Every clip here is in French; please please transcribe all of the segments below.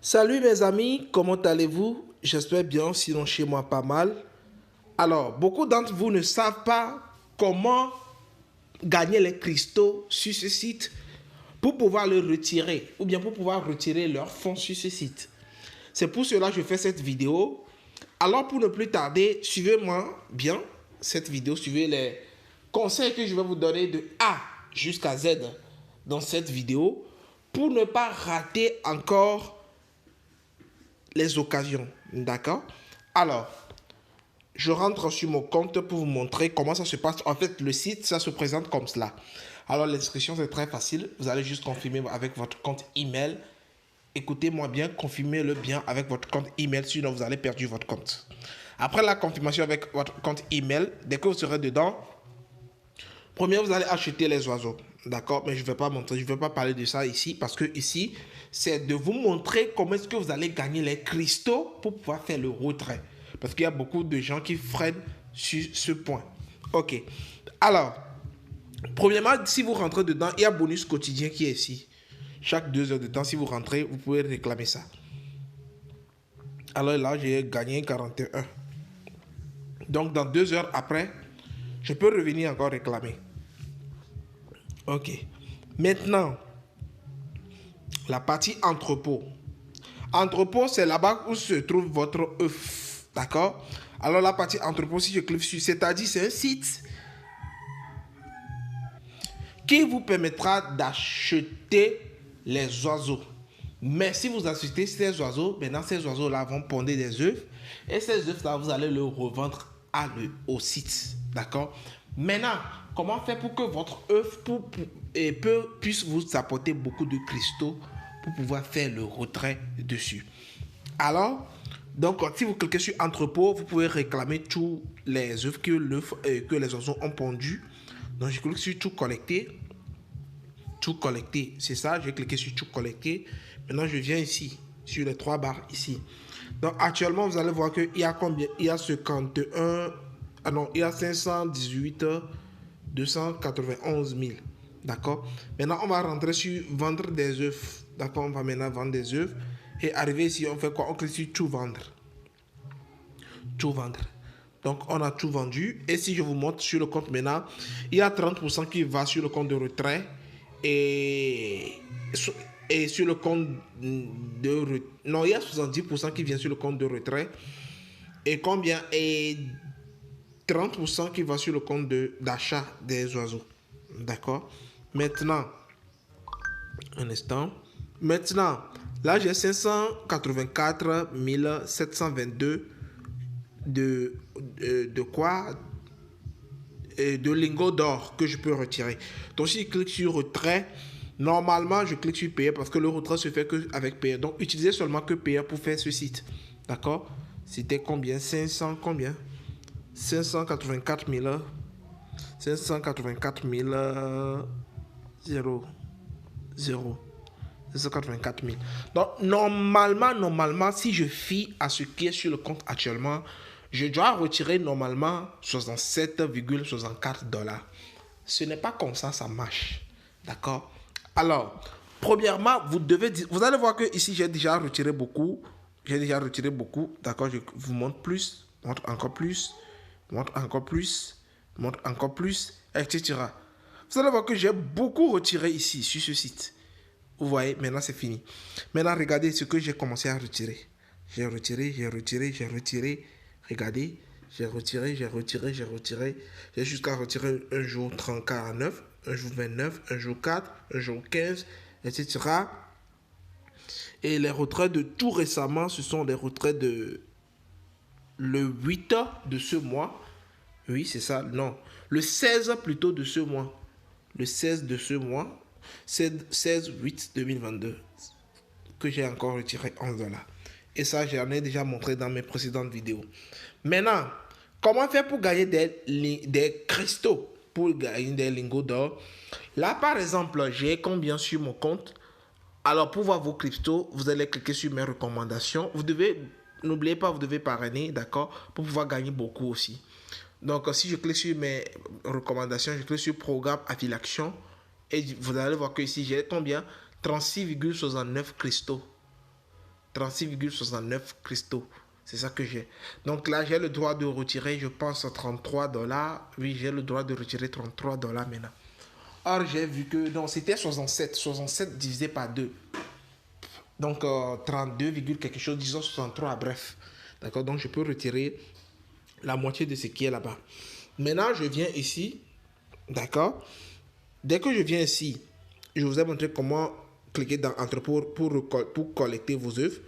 Salut mes amis, comment allez-vous? J'espère bien, sinon chez moi pas mal. Alors, beaucoup d'entre vous ne savent pas comment gagner les cristaux sur ce site pour pouvoir le retirer ou bien pour pouvoir retirer leurs fonds sur ce site. C'est pour cela que je fais cette vidéo. Alors pour ne plus tarder, suivez-moi bien cette vidéo, suivez les conseils que je vais vous donner de A jusqu'à Z dans cette vidéo pour ne pas rater encore les occasions. D'accord? Alors, je rentre sur mon compte pour vous montrer comment ça se passe. En fait, le site, ça se présente comme cela. Alors, l'inscription, c'est très facile. Vous allez juste confirmer avec votre compte email. Écoutez-moi bien, confirmez-le bien avec votre compte email, sinon vous allez perdre votre compte. Après la confirmation avec votre compte email, dès que vous serez dedans, premièrement, vous allez acheter les oiseaux. D'accord? Mais je ne vais pas montrer, je ne vais pas parler de ça ici parce que ici, c'est de vous montrer comment est-ce que vous allez gagner les cristaux pour pouvoir faire le retrait. Parce qu'il y a beaucoup de gens qui freinent sur ce point. Ok. Alors, premièrement, si vous rentrez dedans, il y a bonus quotidien qui est ici. Chaque 2 heures de temps, si vous rentrez, vous pouvez réclamer ça. Alors là, j'ai gagné 41. Donc, dans 2 heures après, je peux revenir encore réclamer. Ok. Maintenant, la partie entrepôt. Entrepôt, c'est là-bas où se trouve votre œuf. D'accord? Alors, la partie entrepôt, si je clique sur, c'est-à-dire, c'est un site qui vous permettra d'acheter les oiseaux. Mais si vous achetez ces oiseaux, maintenant ces oiseaux-là vont pondre des œufs. Et ces œufs-là, vous allez le revendre au site. D'accord? Maintenant, comment faire pour que votre œuf puisse vous apporter beaucoup de cristaux pour pouvoir faire le retrait dessus? Alors, donc, si vous cliquez sur entrepôt, vous pouvez réclamer tous les œufs que les oiseaux ont pondus. Donc, je clique sur tout collecter. Tout collecter, c'est ça. Je vais cliquer sur tout collecter. Maintenant, je viens ici, sur les 3 barres ici. Donc, actuellement, vous allez voir qu'il y a combien? Il y a 51, ah non, il y a 518 291 000. D'accord? Maintenant, on va rentrer sur vendre des œufs. D'accord? On va maintenant vendre des œufs. Et arriver ici, on fait quoi? On clique sur tout vendre. Tout vendre. Donc, on a tout vendu. Et si je vous montre sur le compte maintenant, il y a 30% qui va sur le compte de retrait. Et sur le compte de non, il y a 70% qui vient sur le compte de retrait. Et combien? Et 30% qui va sur le compte d'achat des oiseaux. D'accord? Maintenant, un instant. Maintenant, là, j'ai 584 722 de quoi? De lingots d'or que je peux retirer. Donc, si je clique sur retrait, normalement, je clique sur payer parce que le retrait se fait que avec payer. Donc, utilisez seulement que payer pour faire ce site. D'accord? C'était combien? 500, combien? 584 000. 584 000. 0. 0. 584 000. Donc, normalement, si je fie à ce qui est sur le compte actuellement, je dois retirer normalement 67,64 $. Ce n'est pas comme ça marche. D'accord? Alors, premièrement, vous allez voir que ici, j'ai déjà retiré beaucoup. J'ai déjà retiré beaucoup. D'accord? Je vous montre plus, montre encore plus, montre encore plus, montre encore plus, etc. Vous allez voir que j'ai beaucoup retiré ici, sur ce site. Vous voyez, maintenant c'est fini. Maintenant, regardez ce que j'ai commencé à retirer. J'ai retiré, j'ai retiré, j'ai retiré. Regardez, j'ai retiré, j'ai retiré, j'ai retiré. J'ai jusqu'à retirer un jour 30, 49, un jour 29, un jour 4, un jour 15, etc. Et les retraits de tout récemment, ce sont les retraits de le 8 de ce mois. Oui, c'est ça, non. Le 16 plutôt de ce mois. Le 16 de ce mois. 16/8/2022 que j'ai encore retiré 11 $. Et ça, j'en ai déjà montré dans mes précédentes vidéos. Maintenant, comment faire pour gagner des cristaux, pour gagner des lingots d'or? Là, par exemple, j'ai combien sur mon compte? Alors, pour voir vos cristaux, vous allez cliquer sur mes recommandations. N'oubliez pas, vous devez parrainer, d'accord, pour pouvoir gagner beaucoup aussi. Donc, si je clique sur mes recommandations, je clique sur programme affiliation. Et vous allez voir que ici, j'ai combien? 36,69 cristaux. 36,69 cristaux. C'est ça que j'ai. Donc là, j'ai le droit de retirer, je pense, 33 $. Oui, j'ai le droit de retirer 33 $ maintenant. Or, j'ai vu que non, c'était 67. 67 divisé par 2. Donc, 32, quelque chose, disons 63, bref. D'accord, donc je peux retirer la moitié de ce qui est là-bas. Maintenant, je viens ici. D'accord. Dès que je viens ici, je vous ai montré comment cliquer dans entrepôt pour collecter vos œufs.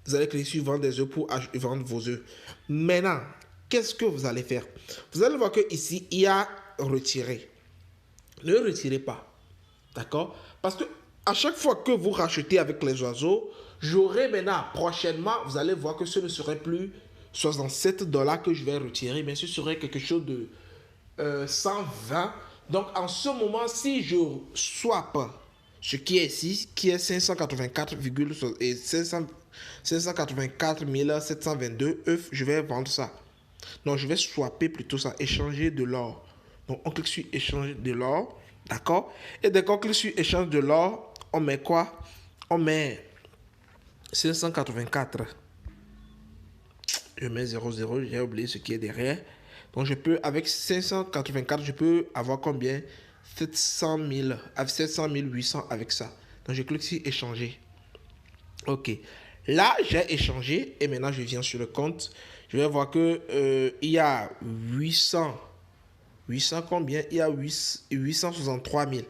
Vous allez cliquer sur vendre des œufs pour vendre vos œufs. Maintenant, qu'est-ce que vous allez faire? Vous allez voir que ici il y a retirer. Ne retirez pas. D'accord? Parce que à chaque fois que vous rachetez avec les oiseaux, j'aurai maintenant, prochainement, vous allez voir que ce ne serait plus 67 $ que je vais retirer, mais ce serait quelque chose de 120. Donc en ce moment, si je swap ce qui est ici, qui est 584 722 œufs, je vais vendre ça. Donc je vais swapper plutôt ça, échanger de l'or. Donc on clique sur échanger de l'or, d'accord? Et dès qu'on clique sur échange de l'or, on met quoi? On met 584. Je mets 00, j'ai oublié ce qui est derrière. Donc je peux, avec 584, je peux avoir combien? 700 000, avec 700 800 avec ça. Donc je clique sur échanger. Ok. Là, j'ai échangé et maintenant je viens sur le compte. Je vais voir que il y a 800 combien? Il y a 863 000.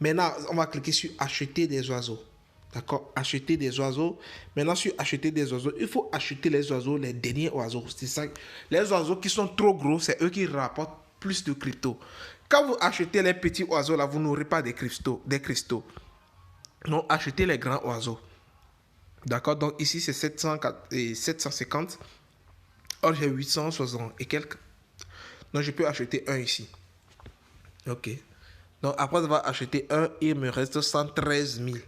Maintenant, on va cliquer sur acheter des oiseaux. D'accord? Acheter des oiseaux. Maintenant, sur acheter des oiseaux, il faut acheter les oiseaux, les derniers oiseaux. C'est ça. Les oiseaux qui sont trop gros, c'est eux qui rapportent plus de crypto. Quand vous achetez les petits oiseaux, là, vous n'aurez pas des cristaux. Donc, achetez les grands oiseaux. D'accord? Donc, ici, c'est 750. Or, j'ai 860 et quelques. Donc, je peux acheter un ici. Ok. Donc, après avoir acheté un, il me reste 113 000.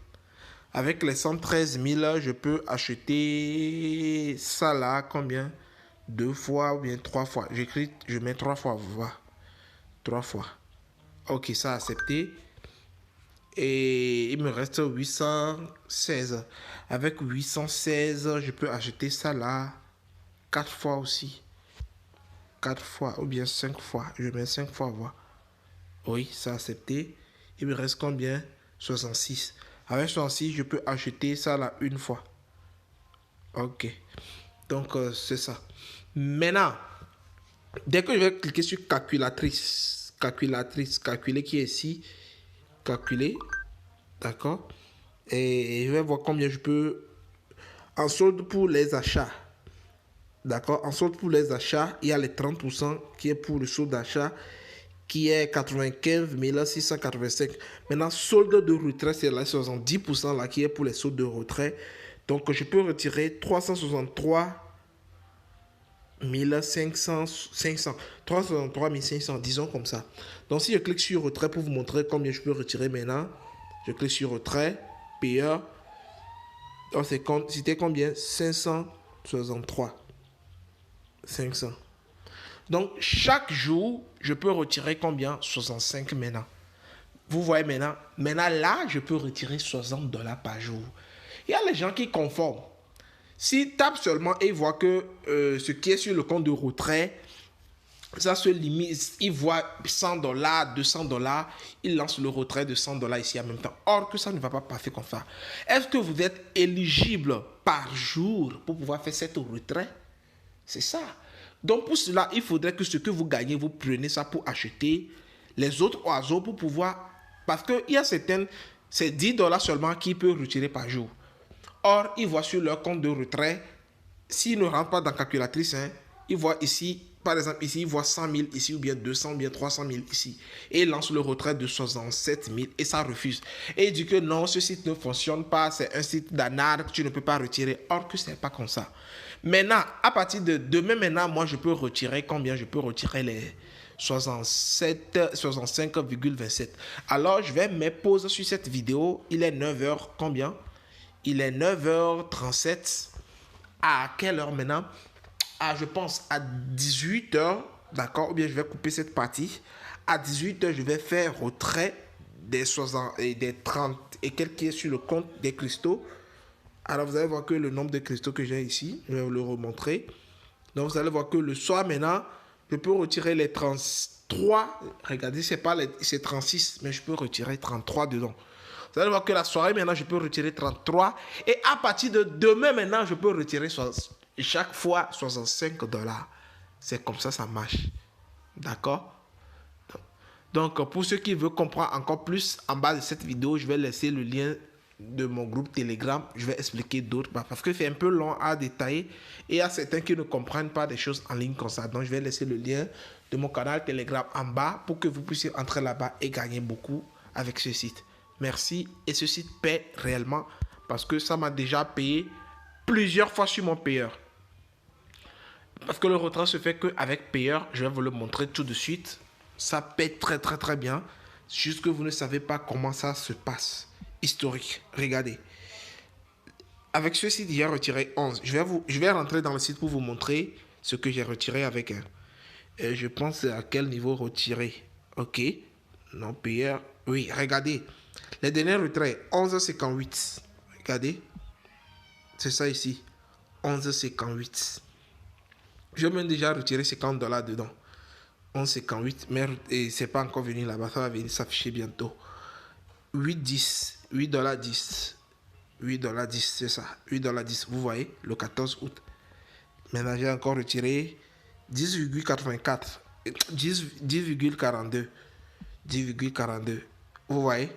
Avec les 113 000, je peux acheter ça là, combien? 2 fois ou bien 3 fois. J'écris, je mets 3 fois, vous voyez. 3 fois. Ok, ça accepté. Et il me reste 816. Avec 816, je peux acheter ça là 4 fois aussi. 4 fois ou bien 5 fois. Je mets 5 fois, voir. Oui, ça accepté. Il me reste combien? 66. Avec 66, je peux acheter ça là une fois. Ok. Donc, c'est ça. Maintenant, dès que je vais cliquer sur calculatrice, calculer qui est ici, calculer, d'accord, et je vais voir combien je peux, en solde pour les achats, d'accord, en solde pour les achats, il y a les 30% qui est pour le solde d'achat, qui est 95 685. Maintenant, solde de retrait, c'est là 70% là qui est pour les soldes de retrait. Donc, je peux retirer 363 500, 363 500, disons comme ça. Donc, si je clique sur retrait pour vous montrer combien je peux retirer maintenant, je clique sur retrait, payeur. Donc, c'était combien? 563. 500. Donc, chaque jour, je peux retirer combien? 65 maintenant. Vous voyez maintenant, là, je peux retirer 60 $ par jour. Il y a les gens qui conforment. S'ils tapent seulement et ils voient que ce qui est sur le compte de retrait, ça se limite, ils voient 100 $, 200 $, ils lancent le retrait de 100 $ ici en même temps. Or que ça ne va pas passer comme ça. Est-ce que vous êtes éligible par jour pour pouvoir faire cette retrait? C'est ça. Donc pour cela, il faudrait que ce que vous gagnez, vous prenez ça pour acheter les autres oiseaux pour pouvoir... Parce qu'il y a certaines, c'est 10 $ seulement qu'ils peuvent retirer par jour. Or, ils voient sur leur compte de retrait, s'ils ne rentrent pas dans la calculatrice, ils voient ici, par exemple, ici, ils voient 100 000 ici, ou bien 200 ou bien 300 000 ici. Et ils lancent le retrait de 67 000 et ça refuse. Et ils disent que non, ce site ne fonctionne pas, c'est un site d'arnaque, tu ne peux pas retirer. Or que ce n'est pas comme ça. Maintenant, à partir de demain, maintenant, moi, je peux retirer combien? Je peux retirer les 65,27. Alors, je vais mettre pause sur cette vidéo. Il est 9h, combien? Il est 9h37. À quelle heure maintenant? Je pense à 18h, d'accord? Ou bien je vais couper cette partie. À 18h, je vais faire retrait des 60 et des 30 et quelques qui est sur le compte des cristaux. Alors, vous allez voir que le nombre de cristaux que j'ai ici, je vais vous le remontrer. Donc, vous allez voir que le soir, maintenant, je peux retirer les 33. Regardez, c'est 36, mais je peux retirer 33 dedans. Vous allez voir que la soirée, maintenant, je peux retirer 33. Et à partir de demain, maintenant, je peux retirer chaque fois $65. C'est comme ça marche. D'accord? Donc, pour ceux qui veulent comprendre encore plus, en bas de cette vidéo, je vais laisser le lien de mon groupe Telegram. Je vais expliquer d'autres, parce que c'est un peu long à détailler. Et il y a certains qui ne comprennent pas des choses en ligne comme ça. Donc, je vais laisser le lien de mon canal Telegram en bas pour que vous puissiez entrer là-bas et gagner beaucoup avec ce site. Merci. Et ce site paie réellement parce que ça m'a déjà payé plusieurs fois sur mon payeur. Parce que le retrait se fait qu'avec payeur, je vais vous le montrer tout de suite. Ça paie très bien. Juste que vous ne savez pas comment ça se passe. Historique. Regardez. Avec ce site, j'ai retiré 11. Je vais rentrer dans le site pour vous montrer ce que j'ai retiré avec un. Je pense à quel niveau retirer. Ok. Non, payeur. Oui, regardez. Les derniers retraits, 11,58. Regardez. C'est ça ici. 11,58. Je vais même déjà retirer $50 dedans. 11,58. Mais c'est pas encore venu là-bas. Ça va venir s'afficher bientôt. 8,10. $8,10. $8,10, c'est ça. $8,10. Vous voyez, le 14 août. Maintenant, j'ai encore retiré 10,84. 10,42. 10,42. Vous voyez?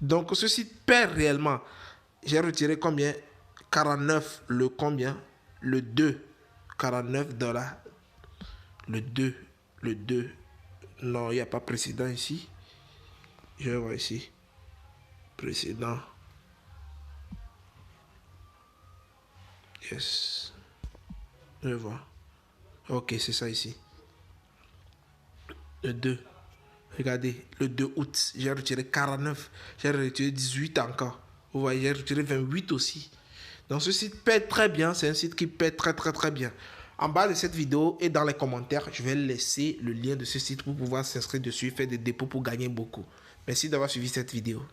Donc, ce site perd réellement. J'ai retiré combien? 49. Le combien? Le 2. $49. Le 2. Le 2. Non, il n'y a pas précédent ici. Je vais voir ici. Précédent. Yes. Je vais voir. Ok, c'est ça ici. Le 2. Regardez, le 2 août, j'ai retiré 49. J'ai retiré 18 encore. Vous voyez, j'ai retiré 28 aussi. Donc ce site paie très bien. C'est un site qui paie très bien. En bas de cette vidéo et dans les commentaires, je vais laisser le lien de ce site pour pouvoir s'inscrire dessus, faire des dépôts pour gagner beaucoup. Merci d'avoir suivi cette vidéo.